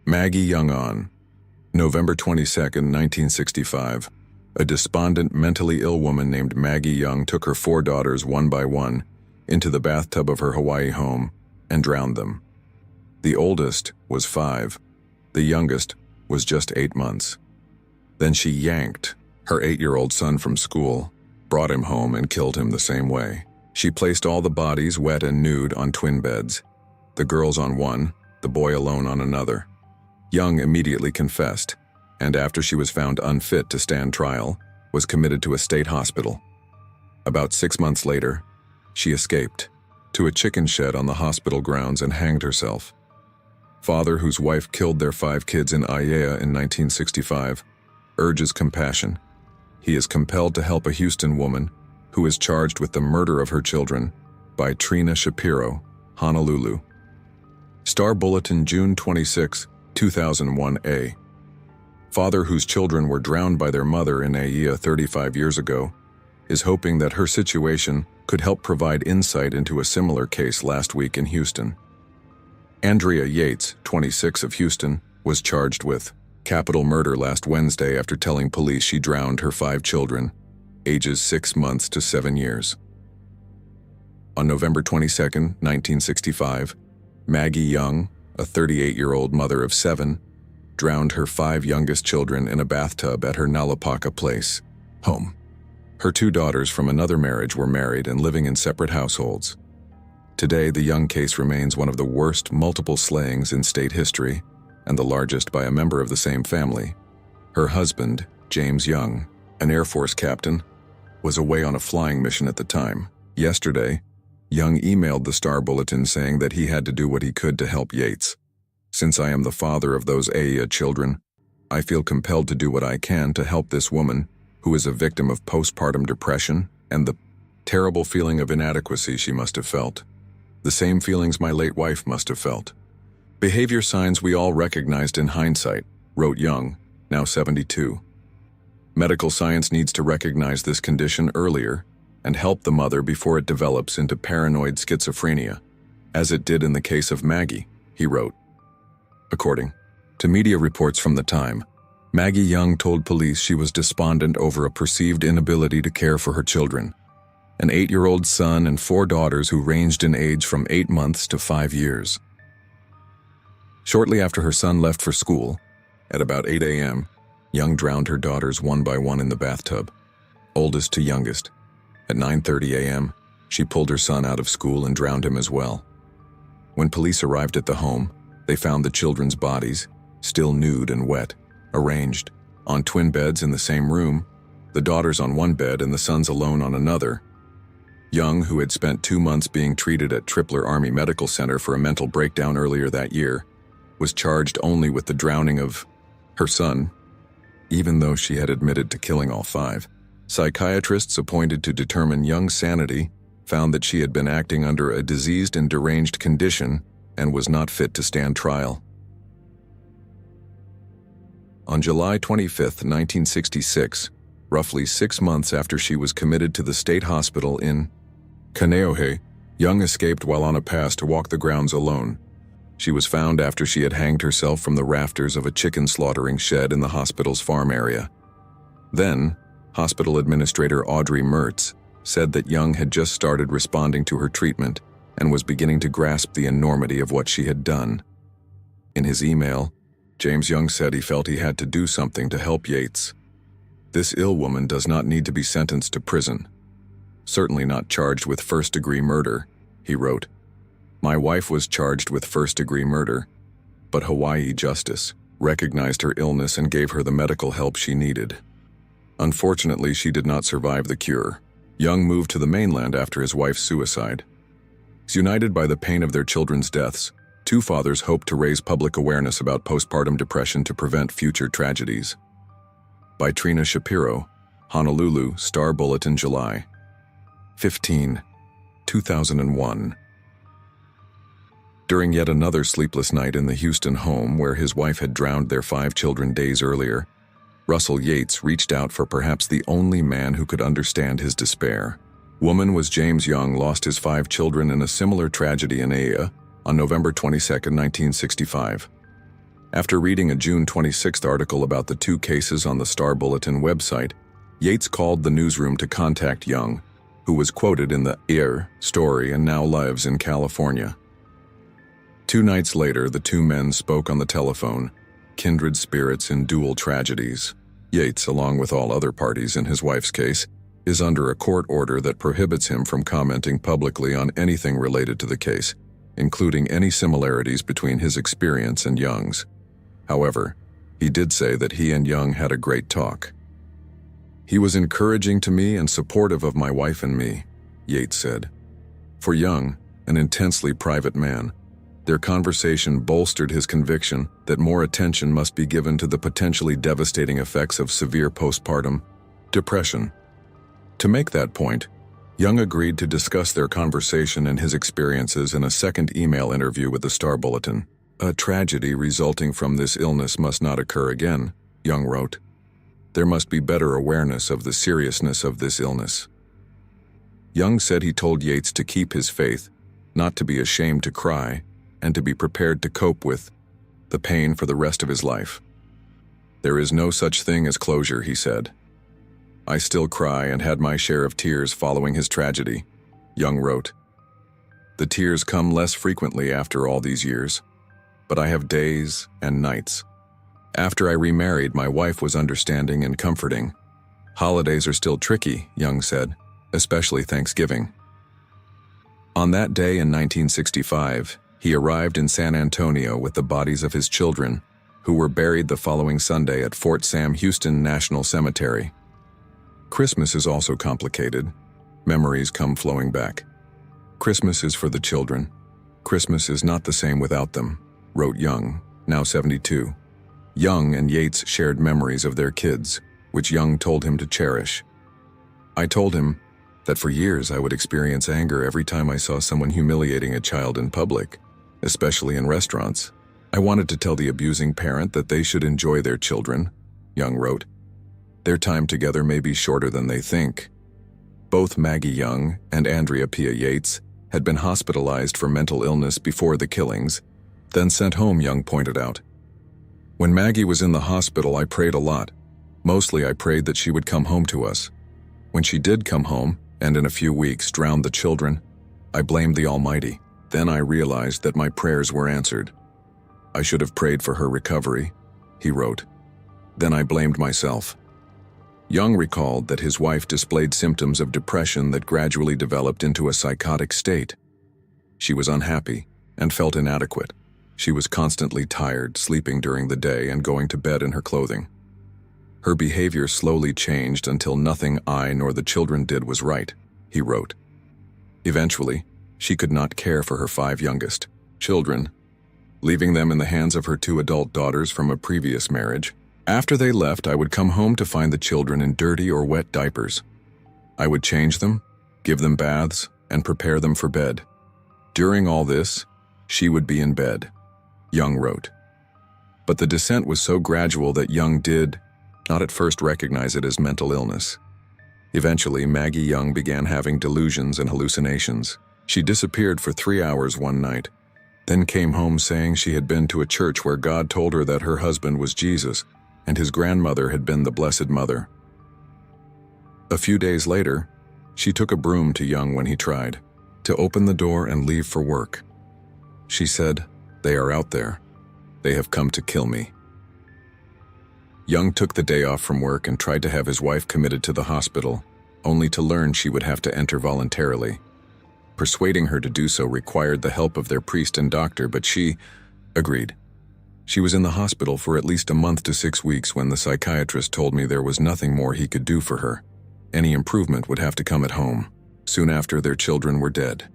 Maggie Young on November 22, 1965. A despondent, mentally ill woman named Maggie Young took her 4 daughters one by one into the bathtub of her Hawaii home and drowned them. The oldest was 5. The youngest was just 8 months. Then she yanked her 8-year-old son from school, brought him home, and killed him the same way. She placed all the bodies, wet and nude, on twin beds, the girls on one, the boy alone on another. Young immediately confessed, and after she was found unfit to stand trial, was committed to a state hospital. About 6 months later, she escaped to a chicken shed on the hospital grounds and hanged herself. Father, whose wife killed their 5 kids in Aiea in 1965, urges compassion. He is compelled to help a Houston woman who is charged with the murder of her children by Trina Shapiro, Honolulu. Star Bulletin, June 26, 2001a. Father, whose children were drowned by their mother in Aiea 35 years ago, is hoping that her situation could help provide insight into a similar case last week in Houston. Andrea Yates, 26, of Houston, was charged with capital murder last Wednesday after telling police she drowned her 5 children, ages 6 months to 7 years. On November 22, 1965, Maggie Young, a 38-year-old mother of 7, drowned her 5 youngest children in a bathtub at her Nalapaka Place home. Her 2 daughters from another marriage were married and living in separate households. Today, the Young case remains one of the worst multiple slayings in state history, and the largest by a member of the same family. Her husband, James Young, an Air Force captain, was away on a flying mission at the time. Yesterday, Young emailed the Star Bulletin saying that he had to do what he could to help Yates. Since I am the father of those Aiea children, I feel compelled to do what I can to help this woman, who is a victim of postpartum depression and the terrible feeling of inadequacy she must have felt. The same feelings my late wife must have felt. Behavior signs we all recognized in hindsight, wrote Young, now 72. Medical science needs to recognize this condition earlier and help the mother before it develops into paranoid schizophrenia, as it did in the case of Maggie, he wrote. According to media reports from the time, Maggie Young told police she was despondent over a perceived inability to care for her children, an 8-year-old son and 4 daughters who ranged in age from 8 months to 5 years. Shortly after her son left for school, at about 8 a.m., Young drowned her daughters one by one in the bathtub, oldest to youngest. At 9:30 a.m., she pulled her son out of school and drowned him as well. When police arrived at the home, they found the children's bodies, still nude and wet, arranged on twin beds in the same room, the daughters on one bed and the sons alone on another. Young, who had spent 2 months being treated at Tripler Army Medical Center for a mental breakdown earlier that year, was charged only with the drowning of her son, even though she had admitted to killing all 5. Psychiatrists appointed to determine Young's sanity found that she had been acting under a diseased and deranged condition and was not fit to stand trial. On July 25, 1966, roughly 6 months after she was committed to the state hospital in Kaneohe, Young escaped while on a pass to walk the grounds alone. She was found after she had hanged herself from the rafters of a chicken slaughtering shed in the hospital's farm area. Then, Hospital Administrator Audrey Mertz said that Young had just started responding to her treatment and was beginning to grasp the enormity of what she had done. In his email, James Young said he felt he had to do something to help Yates. This ill woman does not need to be sentenced to prison. Certainly not charged with first-degree murder, he wrote. My wife was charged with first-degree murder, but Hawaii justice recognized her illness and gave her the medical help she needed. Unfortunately, she did not survive the cure. Young moved to the mainland after his wife's suicide. United by the pain of their children's deaths, 2 fathers hoped to raise public awareness about postpartum depression to prevent future tragedies. By Trina Shapiro, Honolulu, Star Bulletin, July 15, 2001. During yet another sleepless night in the Houston home where his wife had drowned their 5 children days earlier, Russell Yates reached out for perhaps the only man who could understand his despair. Woman was James Young lost his 5 children in a similar tragedy in Aiea on November 22, 1965. After reading a June 26th article about the two cases on the Star Bulletin website, Yates called the newsroom to contact Young, who was quoted in the ER story and now lives in California. 2 nights later, the two men spoke on the telephone, kindred spirits in dual tragedies. Yates, along with all other parties in his wife's case, is under a court order that prohibits him from commenting publicly on anything related to the case, including any similarities between his experience and Young's. However, he did say that he and Young had a great talk. "He was encouraging to me and supportive of my wife and me," Yates said. For Young, an intensely private man, their conversation bolstered his conviction that more attention must be given to the potentially devastating effects of severe postpartum depression. To make that point, Young agreed to discuss their conversation and his experiences in a second email interview with the Star Bulletin. "A tragedy resulting from this illness must not occur again," Young wrote. "There must be better awareness of the seriousness of this illness." Young said he told Yates to keep his faith, not to be ashamed to cry, and to be prepared to cope with the pain for the rest of his life. "There is no such thing as closure," he said. "I still cry and had my share of tears following his tragedy," Young wrote. "The tears come less frequently after all these years, but I have days and nights. After I remarried, my wife was understanding and comforting. Holidays are still tricky," Young said, "especially Thanksgiving." On that day in 1965, he arrived in San Antonio with the bodies of his children, who were buried the following Sunday at Fort Sam Houston National Cemetery. Christmas is also complicated. Memories come flowing back. "Christmas is for the children. Christmas is not the same without them," wrote Young, now 72. Young and Yates shared memories of their kids, which Young told him to cherish. "I told him that for years I would experience anger every time I saw someone humiliating a child in public, especially in restaurants. I wanted to tell the abusing parent that they should enjoy their children," Young wrote. "Their time together may be shorter than they think." Both Maggie Young and Murderpedia Yates had been hospitalized for mental illness before the killings, then sent home, Young pointed out. "When Maggie was in the hospital, I prayed a lot. Mostly I prayed that she would come home to us. When she did come home, and in a few weeks drowned the children, I blamed the Almighty. Then I realized that my prayers were answered. I should have prayed for her recovery," he wrote. "Then I blamed myself." Young recalled that his wife displayed symptoms of depression that gradually developed into a psychotic state. She was unhappy and felt inadequate. She was constantly tired, sleeping during the day and going to bed in her clothing. "Her behavior slowly changed until nothing I nor the children did was right," he wrote. Eventually, she could not care for her 5 youngest children, leaving them in the hands of her 2 adult daughters from a previous marriage. "After they left, I would come home to find the children in dirty or wet diapers. I would change them, give them baths, and prepare them for bed. During all this, she would be in bed," Young wrote. But the descent was so gradual that Young did not at first recognize it as mental illness. Eventually, Maggie Young began having delusions and hallucinations. She disappeared for 3 hours one night, then came home saying she had been to a church where God told her that her husband was Jesus and his grandmother had been the Blessed Mother. A few days later, she took a broom to Young when he tried to open the door and leave for work. She said, "They are out there. They have come to kill me." Young took the day off from work and tried to have his wife committed to the hospital, only to learn she would have to enter voluntarily. Persuading her to do so required the help of their priest and doctor, but she agreed. She was in the hospital for at least a month to 6 weeks when the psychiatrist told me there was nothing more he could do for her. Any improvement would have to come at home. Soon after, their children were dead.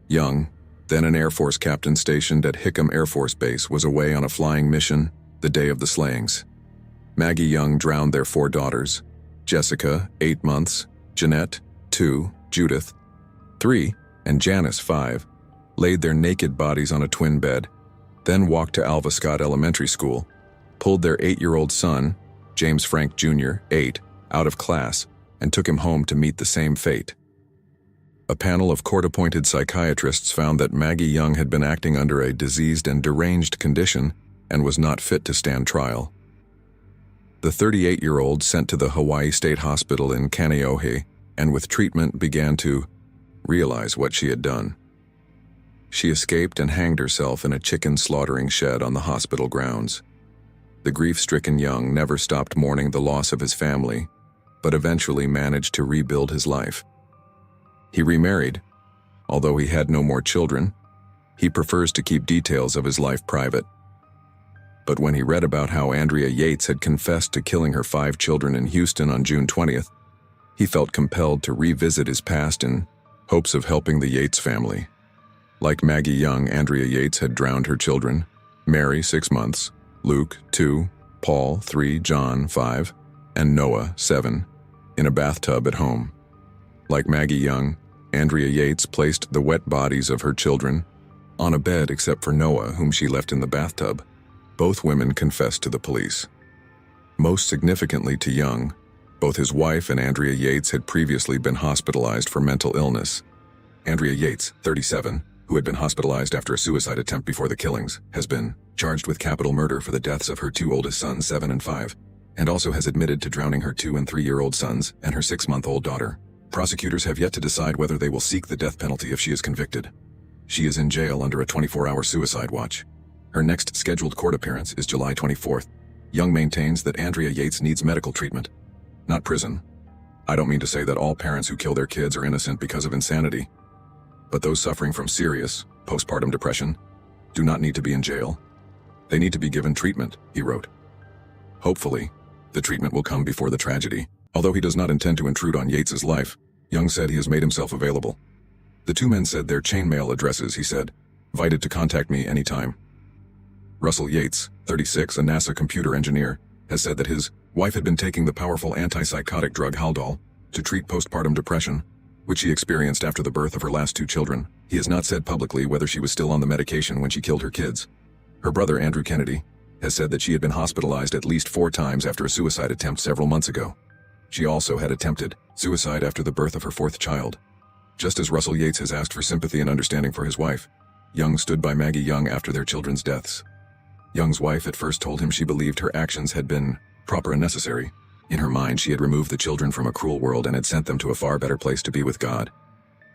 Young, then an Air Force captain stationed at Hickam Air Force Base, was away on a flying mission the day of the slayings. Maggie Young drowned their 4 daughters, Jessica, 8 months, Jeanette, 2, Judith, 3, and Janice, 5, laid their naked bodies on a twin bed, then walked to Alva Scott Elementary School, pulled their 8-year-old son, James Frank Jr., 8, out of class, and took him home to meet the same fate. A panel of court-appointed psychiatrists found that Maggie Young had been acting under a diseased and deranged condition and was not fit to stand trial. The 38-year-old sent to the Hawaii State Hospital in Kaneohe and with treatment began to realize what she had done. She escaped and hanged herself in a chicken slaughtering shed on the hospital grounds. The grief-stricken Young never stopped mourning the loss of his family, but eventually managed to rebuild his life. He remarried. Although he had no more children, he prefers to keep details of his life private. But when he read about how Andrea Yates had confessed to killing her 5 children in Houston on June 20th, he felt compelled to revisit his past in hopes of helping the Yates family. Like Maggie Young, Andrea Yates had drowned her children, Mary, 6 months, Luke, 2, Paul, 3, John, 5, and Noah, 7, in a bathtub at home. Like Maggie Young, Andrea Yates placed the wet bodies of her children on a bed except for Noah, whom she left in the bathtub. Both women confessed to the police. Most significantly to Young, both his wife and Andrea Yates had previously been hospitalized for mental illness. Andrea Yates, 37, who had been hospitalized after a suicide attempt before the killings, has been charged with capital murder for the deaths of her 2 oldest sons, 7 and 5, and also has admitted to drowning her 2 and 3-year-old sons and her 6-month-old daughter. Prosecutors have yet to decide whether they will seek the death penalty if she is convicted. She is in jail under a 24-hour suicide watch. Her next scheduled court appearance is July 24th. Young maintains that Andrea Yates needs medical treatment, not prison. I don't mean to say that all parents who kill their kids are innocent because of insanity, but those suffering from serious postpartum depression do not need to be in jail. They need to be given treatment, he wrote. Hopefully, the treatment will come before the tragedy. Although he does not intend to intrude on Yates's life, Young said he has made himself available. The 2 men said their chainmail addresses, he said, invited to contact me anytime. Russell Yates, 36, a NASA computer engineer, has said that his wife had been taking the powerful antipsychotic drug Haldol to treat postpartum depression, which she experienced after the birth of her last 2 children. He has not said publicly whether she was still on the medication when she killed her kids. Her brother, Andrew Kennedy, has said that she had been hospitalized at least 4 times after a suicide attempt several months ago. She also had attempted suicide after the birth of her 4th child. Just as Russell Yates has asked for sympathy and understanding for his wife, Young stood by Maggie Young after their children's deaths. Young's wife at first told him she believed her actions had been proper and necessary. In her mind, she had removed the children from a cruel world and had sent them to a far better place to be with God.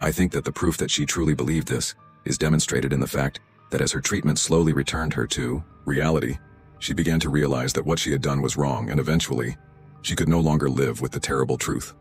I think that the proof that she truly believed this is demonstrated in the fact that as her treatment slowly returned her to reality, she began to realize that what she had done was wrong and eventually, she could no longer live with the terrible truth.